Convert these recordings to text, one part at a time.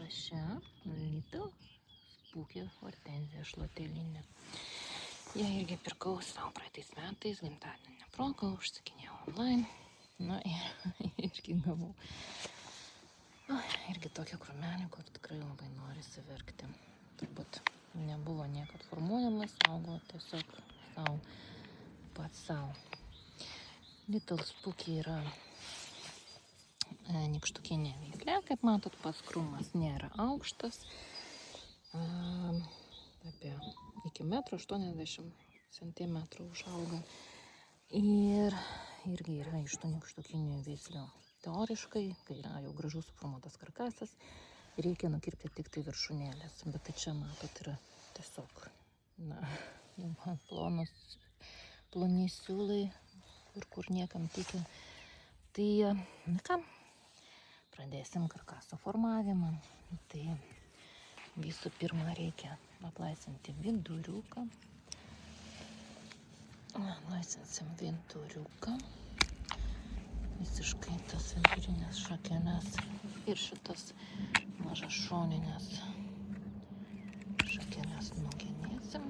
sąraše Little Spooky hortenzija šluotelinė. Ją irgi pirkau savo praeitais metais, gimtadienio proga, užsakinėjau online. Na ir irgi gavau. Irgi tokia krūmenė, kur tikrai labai norisi verkti. Turbūt nebuvo niekad formuojamas, augo tiesiog savo, pats savo. Little Spooky yra nykštukinė veislė, kaip matot, pats krūmas nėra aukštas. Apie iki 1,80 m užauga. Ir irgi yra iš tų nykštukinių veislių. Teoriškai, kai yra jau gražus suformuotas karkasas, reikia nukirpti tik tai viršūnėlės. Bet tai čia, matot, yra tiesiog ploni siūlai, kur niekam tiki. Tai, ką, pradėsim karkaso formavimą. Tai visų pirma reikia aplaisinti viduriuką. Aplaisinsim viduriuką. Visiškai tas vidurinės šakeles ir šitas mažas šoninės šakeles nugenėsim.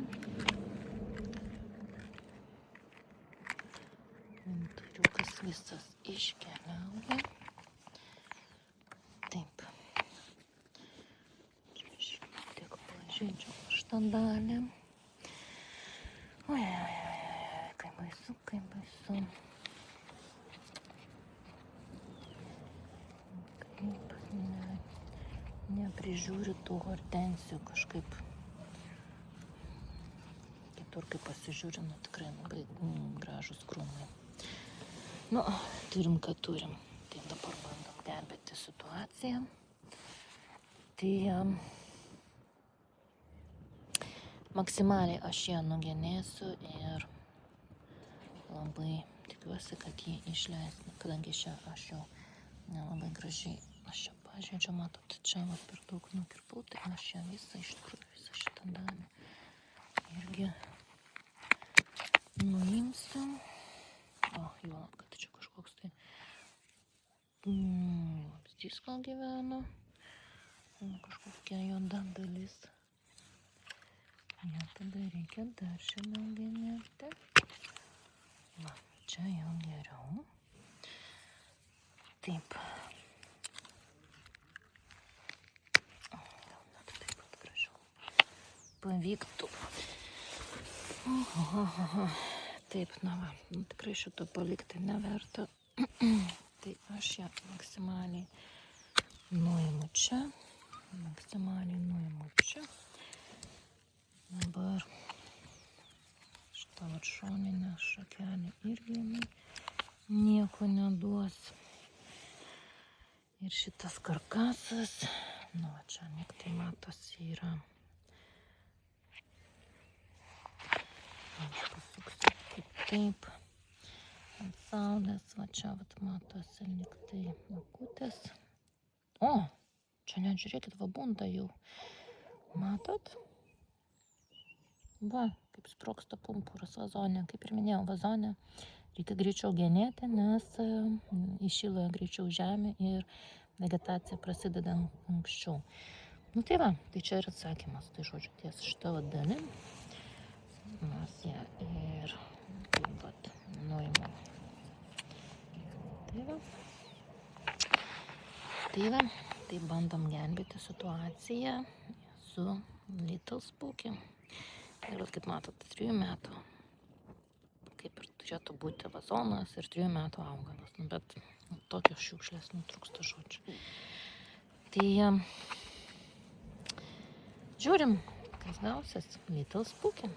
Viduriukas visas iškeliauja. Taip. Čia šiek tiek pažeidžiu šitą dalį. Oi, kaip baisu, kaip baisu. Neprižiūri tų hortenzijų kažkaip. Kitur, kai pasižiūri, tikrai labai gražus krūmai. Turim, ką turim. Tai dabar bandom gelbėti situaciją. Tai maksimaliai aš ją nugenėsiu ir labai tikiuosi, kad jį išleis, kadangi aš jau nelabai gražiai pažeidžiu, matot, čia per daug nukirpau, tai aš ją visą šitą dalį irgi nuimsiu. Juolab, kad čia kažkoks tai vabzdys gal gyveno, kažkokia juoda dalis. Ja, tada reikia dar šiandien genėti. Čia jau geriau. Taip. Pavyktų. Taip, tikrai šito palikti neverta. Tai aš ją maksimaliai nuimu čia. Dabar šitą šoninę šakelę irgi nieko neduos. Ir šitas karkasas, čia nektai matosi yra. Aš pasuksiu taip. Ant saulės, čia matosi liktai akutės. Čia net žiūrėkit, bunda jau. Matot? Kaip sprogsta pumpuras vazone. Kaip ir minėjau, vazone reikia greičiau genėti, nes įšyla greičiau žemė ir vegetacija prasideda anksčiau. Tai čia ir atsakymas. Tai žodžiu, ties šitą dalim mes ją ir nuimam. Tai bandom gelbėti situaciją su Little Spooky. Ir kaip matot, 3 metų, kaip ir turėtų būti vazonas ir 3 metų augalas. Bet tokios šiukšlės trūksta žodžių. Tai žiūrim, kas gausis Little Spooky.